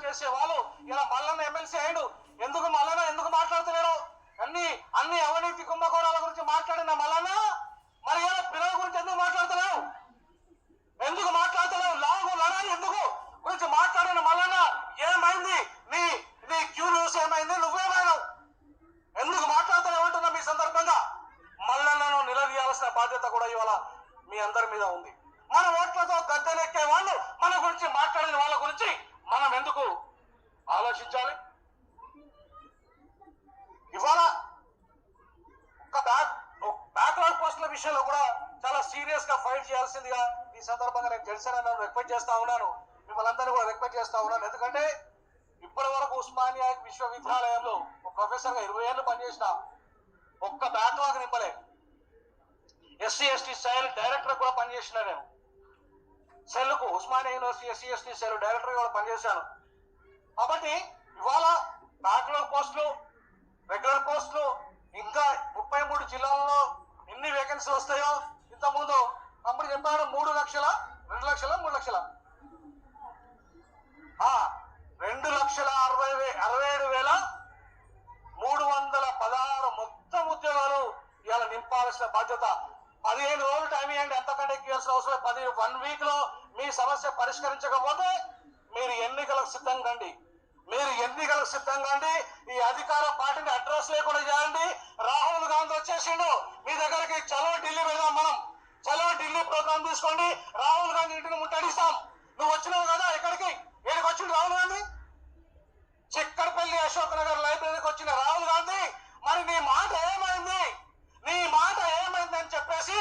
చేసే వాళ్ళు ఇలా మల్లన్న ఎమ్మెల్సీ అయ్యాడు. ఎందుకు మల్లన్న ఎందుకు మాట్లాడుతున్నాడు? అన్ని అవినీతి కుంభకోణాల గురించి మాట్లాడిన మల్లన్న మరి ఇలా పిల్లల గురించి ఎందుకు మాట్లాడుతున్నావు? ఎందుకు మాట్లాడుతున్నావు? లాగు లడాయి ఎందుకు గురించి మాట్లాడిన మల్లన్న ఏమైంది? నీ నీ క్యూ న్యూస్ ఏమైంది? నువ్వేమైనావు? ఎందుకు మాట్లాడుతున్నావు అంటున్నా. మీ సందర్భంగా మల్లన్నను నిలదీయాల్సిన బాధ్యత కూడా ఇవాళ మీ అందరి మీద ఉంది. మన ఓట్లతో గద్దెనెక్కే వాళ్ళు మన గురించి మాట్లాడిన వాళ్ళ గురించి మనం ఎందుకు ఆలోచించాలి? ఇవాళ బ్యాక్లాగ్ పోస్టుల విషయంలో కూడా చాలా సీరియస్ గా ఫైట్ చేయాల్సిందిగా ఈ సందర్భంగా నేను జనసేన రిక్వెస్ట్ చేస్తా ఉన్నాను. మిమ్మల్ని అందరినీ కూడా రిక్వెస్ట్ చేస్తా ఉన్నాను. ఎందుకంటే ఇప్పటి వరకు ఉస్మానియా విశ్వవిద్యాలయంలో ఒక ప్రొఫెసర్ గా 20 ఏళ్ళు పనిచేసిన ఒక్క బ్యాక్లాగ్ నింపలే. ఎస్సీ ఎస్టీ సెల్ డైరెక్టర్ కూడా పనిచేసిన నేను సెల్కు Osmania university SC ST cell director కూడా పనిచేశాను. కాబట్టి ఇవాళ బ్యాక్లాగ్ పోస్టులు, రెగ్యులర్ పోస్టులు ఇంకా 33 జిల్లాల్లో ఎన్ని వేకెన్సీలు వస్తాయో ఇంతకుముందు అప్పుడు చెప్పాడు 3 లక్షల 2 లక్షల 3 లక్షల 2,67,316 మొత్తం ఉద్యోగాలు ఇవాళ నింపాల్సిన బాధ్యత. 15 రోజులు టైం ఇవ్వండి, ఎంతకంటే ఇవ్వాల్సిన అవసరం. 1 వీక్ లో మీ సమస్య పరిష్కరించకపోతే మీరు ఎన్నికలకు సిద్ధం కండి. ఈ అధికార పార్టీని అడ్రస్ లేకుండా చేయండి. రాహుల్ గాంధీ వచ్చేసిండు మీ దగ్గరికి. చలో ఢిల్లీ వెళ్దాం, మనం చలో ఢిల్లీ ప్రోగ్రామ్ తీసుకోండి. రాహుల్ గాంధీ ఇంటిని ముట్టడిస్తాం. నువ్వు వచ్చినావు కదా, ఎక్కడికి ఏడికి వచ్చిండు రాహుల్ గాంధీ? చిక్కడపల్లి అశోక్ నగర్ లైబ్రరీకి వచ్చిన రాహుల్ గాంధీ మరి నీ మాట ఏమైంది అని చెప్పేసి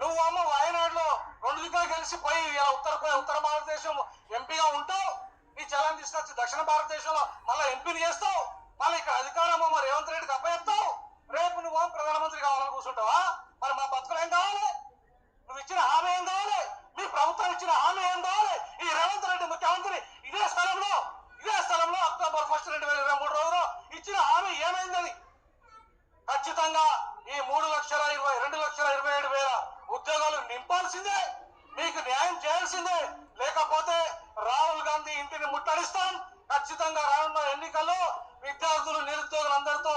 నువ్వు అమ్మ వయనాడులో 2 దిక్కులు గెలిచిపోయి ఉత్తర భారతదేశం ఎంపీగా ఉంటావు. నీ చలం తీసుకొచ్చి దక్షిణ భారతదేశంలో మళ్ళీ ఎంపీని చేస్తావు. మళ్ళీ ఇక్కడ అధికారము మరి రేవంత్ రెడ్డికి అప్పచెప్తావు. రేపు నువ్వు ప్రధానమంత్రి కావాలని కూర్చుంటావా? మరి మా బతుకులు ఏం కావాలి? నువ్వు ఇచ్చిన హామీ ఏం కావాలి? మీ ప్రభుత్వం ఇచ్చిన హామీ ఏం కావాలి? ఈ రేవంత్ రెడ్డి ముఖ్యమంత్రి ఇదే స్థలంలో అక్టోబర్ 1, 2023 రోజులో ఇచ్చిన హామీ ఏమైందని ఖచ్చితంగా ఈ 2,27,000 ఉద్యోగాలు నింపాల్సిందే. మీకు న్యాయం చేయాల్సిందే. లేకపోతే రాహుల్ గాంధీ ఇంటిని ముట్టడిస్తాం. ఖచ్చితంగా రానున్న ఎన్నికల్లో విద్యార్థులు నిరుద్యోగులందరితో